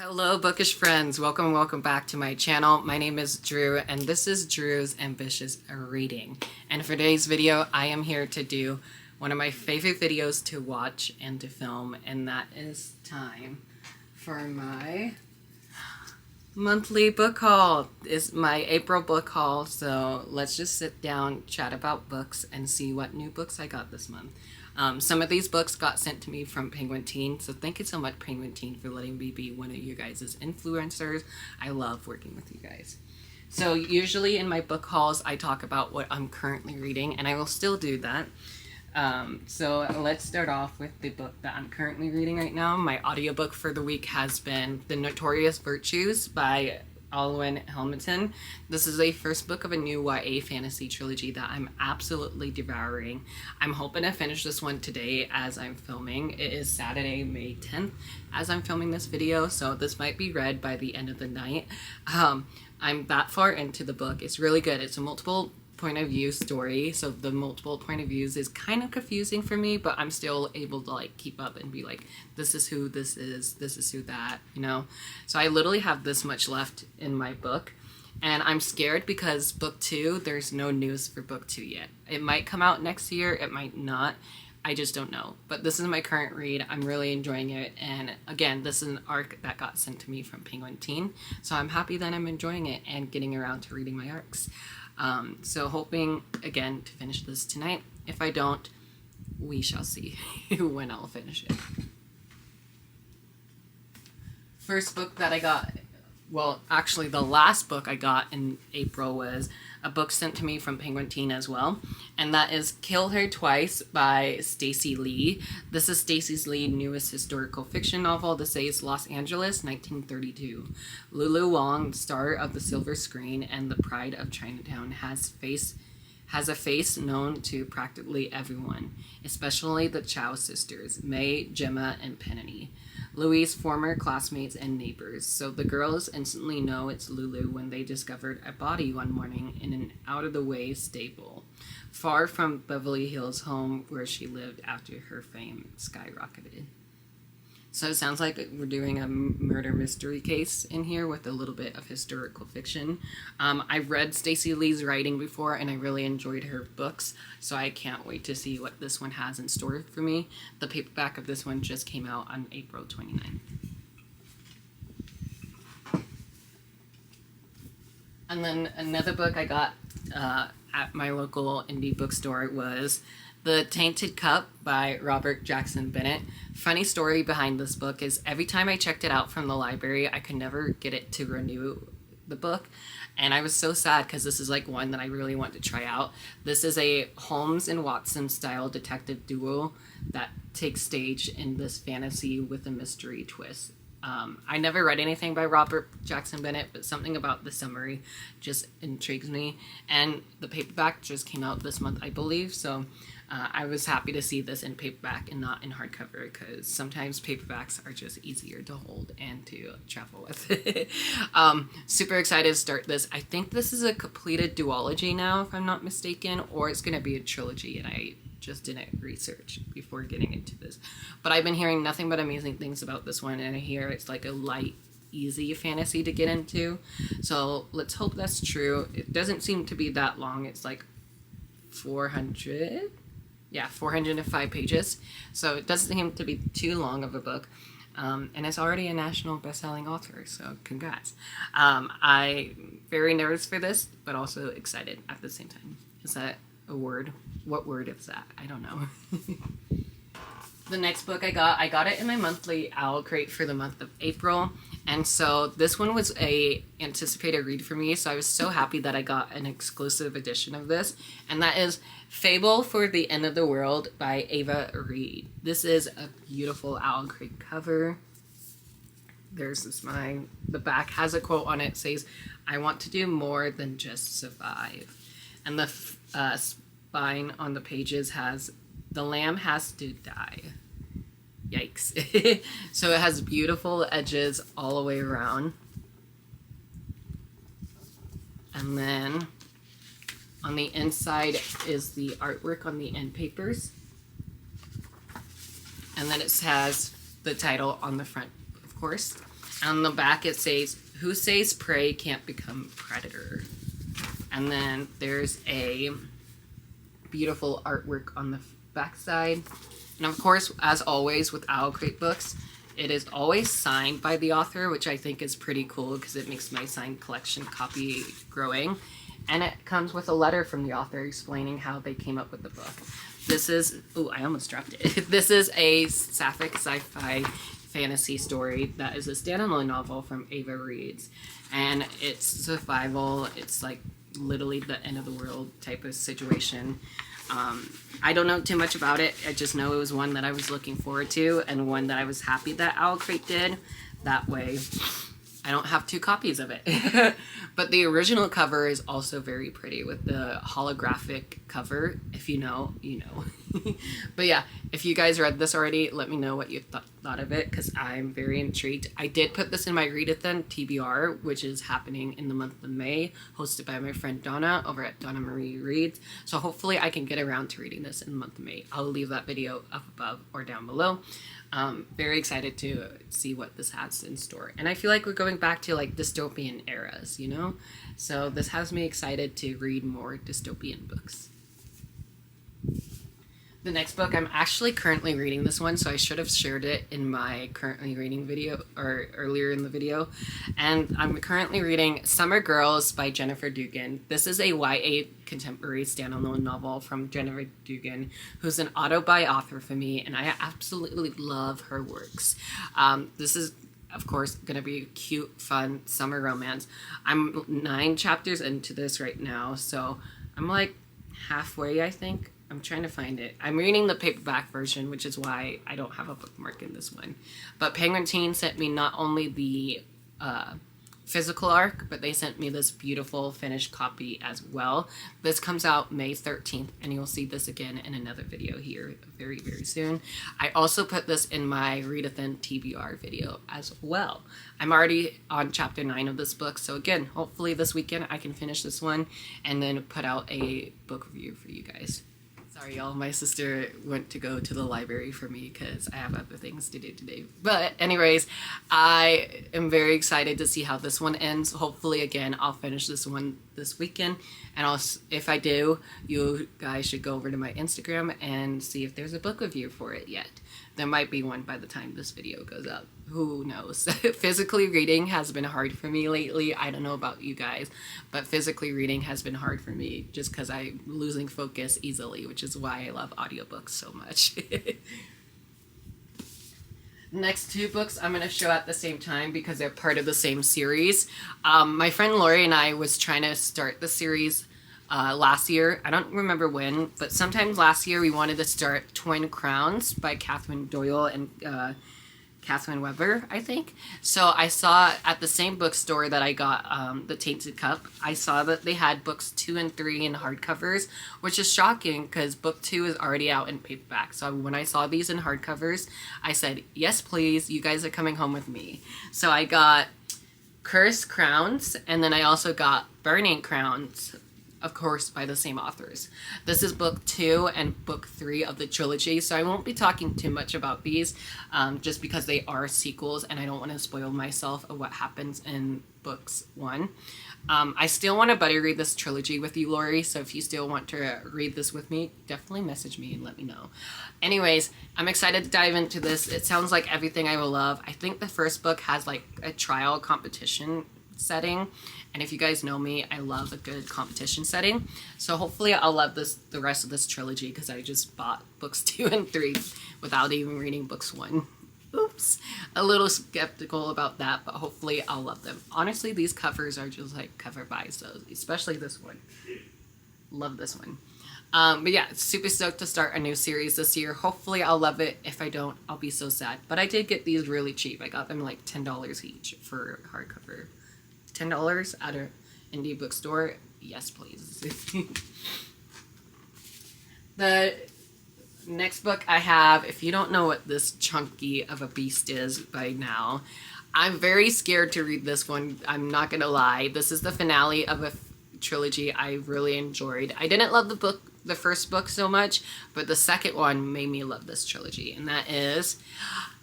Hello bookish friends, welcome back to my channel. My name is Drew and this is Drew's Ambitious Reading. And for today's video I am here to do one of my favorite videos to watch and to film, and that is time for my monthly book haul. It's my April book haul, so let's just sit down, chat about books, and see what new books I got this month. Some of these books got sent to me from Penguin Teen, so thank you so much Penguin Teen for letting me be one of you guys' influencers. I love working with you guys. So usually in my book hauls I talk about what I'm currently reading, and I will still do that. So let's start off with the book that I'm currently reading right now. My audiobook for the week has been The Notorious Virtues by Alwyn Hamilton. This is the first book of a new YA fantasy trilogy that I'm absolutely devouring. I'm hoping to finish this one today as I'm filming. It is Saturday, May 10th as I'm filming this video, so this might be read by the end of the night. I'm that far into the book. It's really good. It's a multiple point of view story, so the multiple point of views is kind of confusing for me, but I'm still able to like keep up and be like, this is who this is who that, you know. So I literally have this much left in my book, and I'm scared because book 2, there's no news for book 2 yet. It might come out next year, it might not, I just don't know. But this is my current read. I'm really enjoying it, and again, this is an arc that got sent to me from Penguin Teen, so I'm happy that I'm enjoying it and getting around to reading my arcs. So hoping, again, to finish this tonight. If I don't, we shall see when I'll finish it. First book that I got, well, actually the last book I got in April was a book sent to me from Penguin Teen as well, and that is Kill Her Twice by Stacey Lee. This is Stacey Lee's newest historical fiction novel. This is Los Angeles, 1932. Lulu Wang, star of The Silver Screen and The Pride of Chinatown, has a face known to practically everyone, especially the Chow sisters, May, Gemma, and Penny, Louis' former classmates and neighbors. So the girls instantly know it's Lulu when they discovered a body one morning in an out-of-the-way stable, far from Beverly Hills home where she lived after her fame skyrocketed. So it sounds like we're doing a murder mystery case in here with a little bit of historical fiction. I've read Stacey Lee's writing before and I really enjoyed her books, so I can't wait to see what this one has in store for me. The paperback of this one just came out on April 29th. And then another book I got at my local indie bookstore was The Tainted Cup by Robert Jackson Bennett. Funny story behind this book is every time I checked it out from the library, I could never get it to renew the book. And I was so sad because this is like one that I really want to try out. This is a Holmes and Watson style detective duo that takes stage in this fantasy with a mystery twist. I never read anything by Robert Jackson Bennett, but something about the summary just intrigues me. And the paperback just came out this month, I believe, so I was happy to see this in paperback and not in hardcover, because sometimes paperbacks are just easier to hold and to travel with. Super excited to start this. I think this is a completed duology now, if I'm not mistaken, or it's going to be a trilogy, and I just didn't research before getting into this. But I've been hearing nothing but amazing things about this one, and I hear it's like a light, easy fantasy to get into. So let's hope that's true. It doesn't seem to be that long. It's like 405 pages. So it doesn't seem to be too long of a book. And it's already a national best-selling author, so congrats. I'm very nervous for this, but also excited at the same time. Is that a word? What word is that? I don't know. The next book I got it in my monthly Owlcrate for the month of April, and so this one was a anticipated read for me, so I was so happy that I got an exclusive edition of this, and that is Fable for the End of the World by Ava Reed. This is a beautiful Owlcrate cover. There's this mine. The back has a quote on it. It says, "I want to do more than just survive." And the spine on the pages has, "The lamb has to die." Yikes. So it has beautiful edges all the way around. And then on the inside is the artwork on the end papers. And then it has the title on the front, of course. On the back it says, "Who says prey can't become predator?" And then there's a beautiful artwork on the back side. And of course, as always with Owlcrate books, it is always signed by the author, which I think is pretty cool because it makes my signed collection copy growing. And it comes with a letter from the author explaining how they came up with the book. This is, oh, I almost dropped it. This is a sapphic sci-fi fantasy story that is a standalone novel from Ava Reads. And it's survival. It's like literally the end of the world type of situation. I don't know too much about it. I just know it was one that I was looking forward to and one that I was happy that Owlcrate did. That way I don't have 2 copies of it. But the original cover is also very pretty with the holographic cover. If you know, you know. But yeah, if you guys read this already, let me know what you thought of it because I'm very intrigued. I did put this in my readathon TBR, which is happening in the month of May, hosted by my friend Donna over at Donna Marie Reads. So hopefully I can get around to reading this in the month of May. I'll leave that video up above or down below. Very excited to see what this has in store. And I feel like we're going back to like dystopian eras, you know? So this has me excited to read more dystopian books. The next book, I'm actually currently reading this one, so I should have shared it in my currently reading video, or earlier in the video. And I'm currently reading Summer Girls by Jennifer Dugan. This is a YA contemporary standalone novel from Jennifer Dugan, who's an auto-buy author for me, and I absolutely love her works. This is, of course, going to be a cute, fun summer romance. I'm 9 chapters into this right now, so I'm like halfway, I think. I'm trying to find it. I'm reading the paperback version, which is why I don't have a bookmark in this one. But Penguin Teen sent me not only the physical arc, but they sent me this beautiful finished copy as well. This comes out May 13th, and you'll see this again in another video here very, very soon. I also put this in my readathon TBR video as well. I'm already on chapter 9 of this book, so again, hopefully this weekend I can finish this one and then put out a book review for you guys. Sorry, y'all. My sister went to go to the library for me because I have other things to do today. But anyways, I am very excited to see how this one ends. Hopefully, again, I'll finish this one this weekend. And if I do, you guys should go over to my Instagram and see if there's a book review for it yet. There might be one by the time this video goes up. Who knows? Physically reading has been hard for me lately. I don't know about you guys, but physically reading has been hard for me just because I'm losing focus easily, which is why I love audiobooks so much. Next 2 books I'm going to show at the same time because they're part of the same series. My friend Lori and I was trying to start the series last year. I don't remember when, but sometime last year we wanted to start Twin Crowns by Catherine Doyle and Catherine Weber, I think. So I saw at the same bookstore that I got The Tainted Cup, I saw that they had books 2 and 3 in hardcovers, which is shocking because book 2 is already out in paperback. So when I saw these in hardcovers, I said, yes, please, you guys are coming home with me. So I got Cursed Crowns, and then I also got Burning Crowns, of course, by the same authors. This is book 2 and book 3 of the trilogy, so I won't be talking too much about these just because they are sequels and I don't want to spoil myself of what happens in books 1. I still want to buddy read this trilogy with you, Lori, so if you still want to read this with me, definitely message me and let me know. Anyways, I'm excited to dive into this. It sounds like everything I will love. I think the first book has like a trial competition setting, and if you guys know me, I love a good competition setting. So hopefully I'll love the rest of this trilogy because I just bought books 2 and 3 without even reading books 1. Oops. A little skeptical about that, but hopefully I'll love them. Honestly, these covers are just like cover buys, so especially this one. Love this one. But yeah, super stoked to start a new series this year. Hopefully I'll love it. If I don't, I'll be so sad. But I did get these really cheap. I got them like $10 each for hardcover. $10 at an indie bookstore. Yes, please. The next book I have, if you don't know what this chunky of a beast is by now, I'm very scared to read this one. I'm not gonna lie. This is the finale of a trilogy I really enjoyed. I didn't love the first book so much, but the second one made me love this trilogy, and that is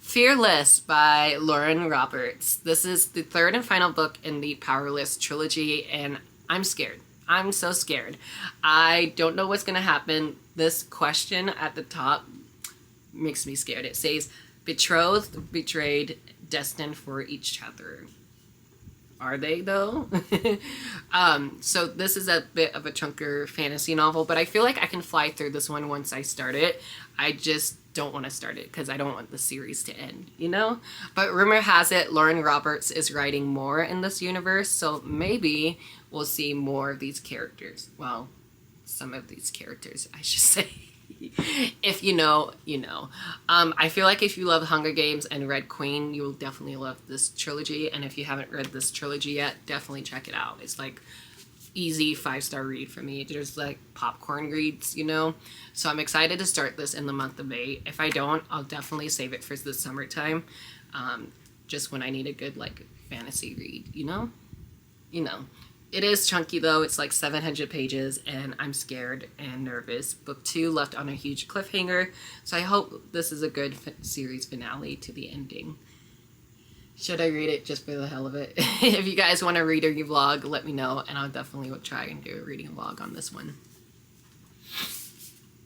Fearless by Lauren Roberts. This is the third and final book in the Powerless trilogy, and I'm scared. I'm so scared. I don't know what's going to happen. This question at the top makes me scared. It says, betrothed, betrayed, destined for each chapter. Are they, though? So this is a bit of a chunker fantasy novel, but I feel like I can fly through this one once I start it. I just don't want to start it because I don't want the series to end, you know? But rumor has it Lauren Roberts is writing more in this universe, so maybe we'll see more of these characters. Well, some of these characters, I should say. If you know, you know. I feel like if you love Hunger Games and Red Queen, you will definitely love this trilogy. And if you haven't read this trilogy yet, definitely check it out. It's like easy 5-star read for me. There's like popcorn reads, you know. So I'm excited to start this in the month of May. If I don't, I'll definitely save it for the summertime. Just when I need a good like fantasy read, you know. You know. It is chunky though. It's like 700 pages and I'm scared and nervous. Book 2 left on a huge cliffhanger. So I hope this is a good series finale to the ending. Should I read it just for the hell of it? If you guys want to read a vlog, let me know and I'll definitely try and do a reading vlog on this one.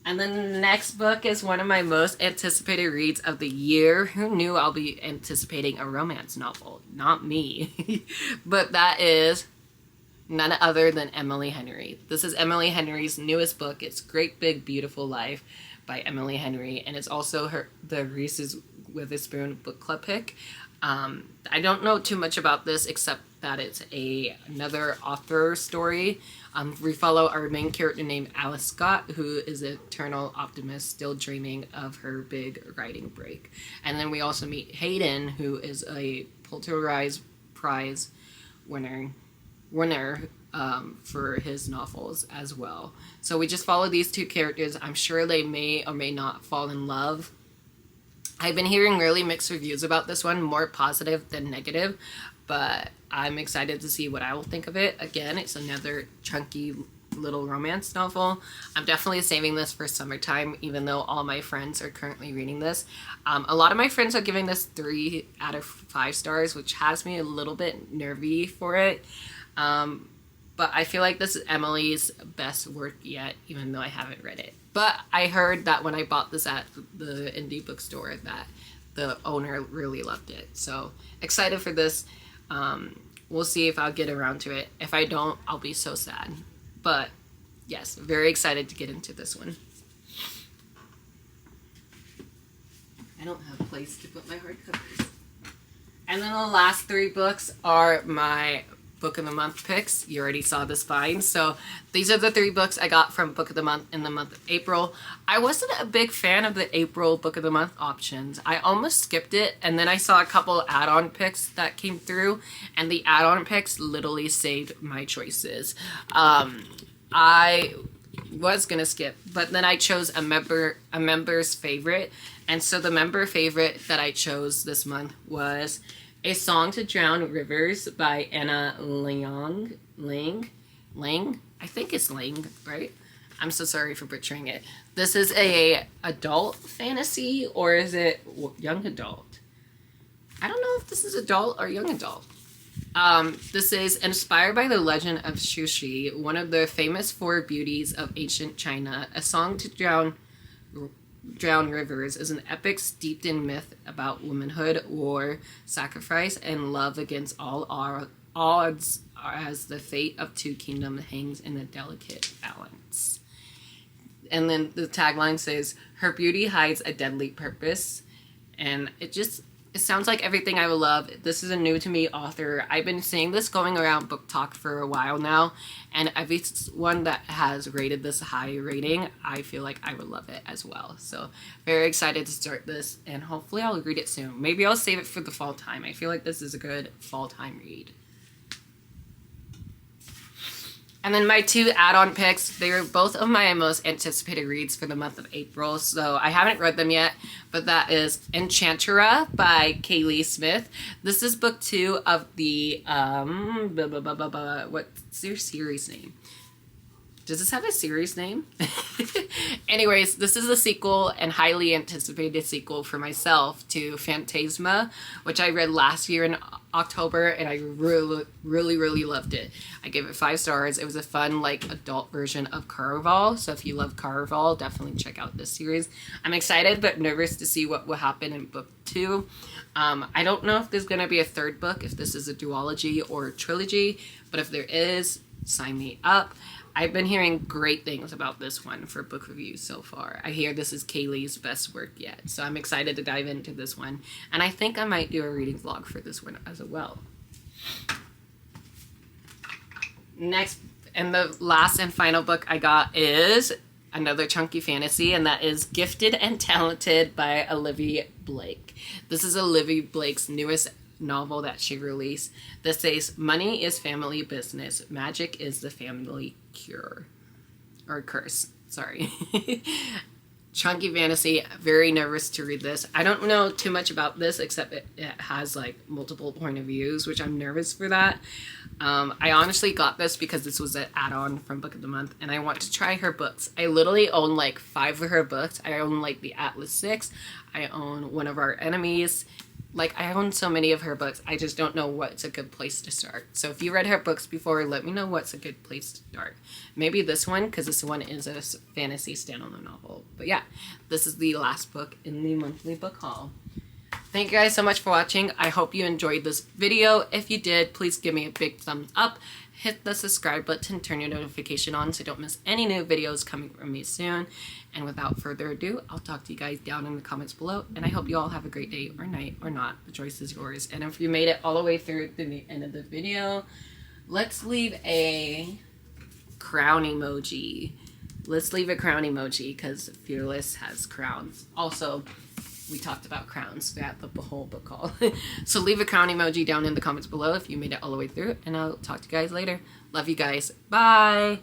And then the next book is one of my most anticipated reads of the year. Who knew I'll be anticipating a romance novel? Not me. But that is none other than Emily Henry. This is Emily Henry's newest book. It's Great Big Beautiful Life by Emily Henry, and it's also the Reese's Witherspoon book club pick. I don't know too much about this except that it's another author story. We follow our main character named Alice Scott, who is an eternal optimist, still dreaming of her big writing break. And then we also meet Hayden, who is a Pulitzer Prize winner for his novels as well. So we just follow these two characters. I'm sure they may or may not fall in love. I've been hearing really mixed reviews about this one, more positive than negative, but I'm excited to see what I will think of it. Again, it's another chunky little romance novel. I'm definitely saving this for summertime, even though all my friends are currently reading this. A lot of my friends are giving this 3 out of 5 stars, which has me a little bit nervy for it. But I feel like this is Emily's best work yet, even though I haven't read it. But I heard that when I bought this at the indie bookstore that the owner really loved it. So excited for this. We'll see if I'll get around to it. If I don't, I'll be so sad. But yes, very excited to get into this one. I don't have a place to put my hardcovers. And then the last 3 books are my Book of the Month picks. You already saw this find. So these are the 3 books I got from Book of the Month in the month of April. I wasn't a big fan of the April Book of the Month options. I almost skipped it, and then I saw a couple add-on picks that came through, and the add-on picks literally saved my choices. I was gonna skip, but then I chose a member's favorite, and so the member favorite that I chose this month was A Song to Drown Rivers by Anna Lang. I think it's Lang, right? I'm so sorry for butchering it. This is a adult fantasy, or is it young adult? I don't know if this is adult or young adult. This is inspired by the legend of Shushi, one of the famous 4 beauties of ancient China. A Song to Drown Rivers is an epic steeped in myth about womanhood, war, sacrifice, and love against all odds as the fate of 2 kingdoms hangs in a delicate balance. And then the tagline says, her beauty hides a deadly purpose. And it sounds like everything I would love. This is a new to me author. I've been seeing this going around Book Talk for a while now, and everyone that has rated this high rating, I feel like I would love it as well. So very excited to start this, and hopefully I'll read it soon. Maybe I'll save it for the fall time. I feel like this is a good fall time read. And then my 2 add-on picks, they were both of my most anticipated reads for the month of April, so I haven't read them yet, but that is Enchantera by Kaylee Smith. This is book 2 of the, what's their series name? Does this have a series name? Anyways, this is a sequel and highly anticipated sequel for myself to Phantasma, which I read last year in October, and I really loved it. I gave it 5 stars. It was a fun, like, adult version of Caraval. So if you love Caraval, definitely check out this series. I'm excited but nervous to see what will happen in book 2. I don't know if there's going to be a 3rd book, if this is a duology or a trilogy, but if there is, sign me up. I've been hearing great things about this one for book reviews so far. I hear this is Kaylee's best work yet, so I'm excited to dive into this one. And I think I might do a reading vlog for this one as well. Next, and the last and final book I got is another chunky fantasy, and that is Gifted and Talented by Olivia Blake. This is Olivia Blake's newest novel that she released. This says, money is family business. Magic is the family cure. Or curse. Sorry. Chunky fantasy. Very nervous to read this. I don't know too much about this except it has like multiple point of views, which I'm nervous for that. I honestly got this because this was an add-on from Book of the Month, and I want to try her books. I literally own like 5 of her books. I own like the Atlas 6. I own One of Our Enemies. Like, I own so many of her books, I just don't know what's a good place to start. So if you read her books before, let me know what's a good place to start. Maybe this one, because this one is a fantasy standalone novel. But yeah, this is the last book in the monthly book haul. Thank you guys so much for watching. I hope you enjoyed this video. If you did, please give me a big thumbs up. Hit the subscribe button, turn your notification on so you don't miss any new videos coming from me soon. And without further ado, I'll talk to you guys down in the comments below. And I hope you all have a great day or night or not. The choice is yours. And if you made it all the way through to the end of the video, let's leave a crown emoji. Let's leave a crown emoji because Fearless has crowns. Also, we talked about crowns throughout the whole book haul. So leave a crown emoji down in the comments below if you made it all the way through, and I'll talk to you guys later. Love you guys. Bye!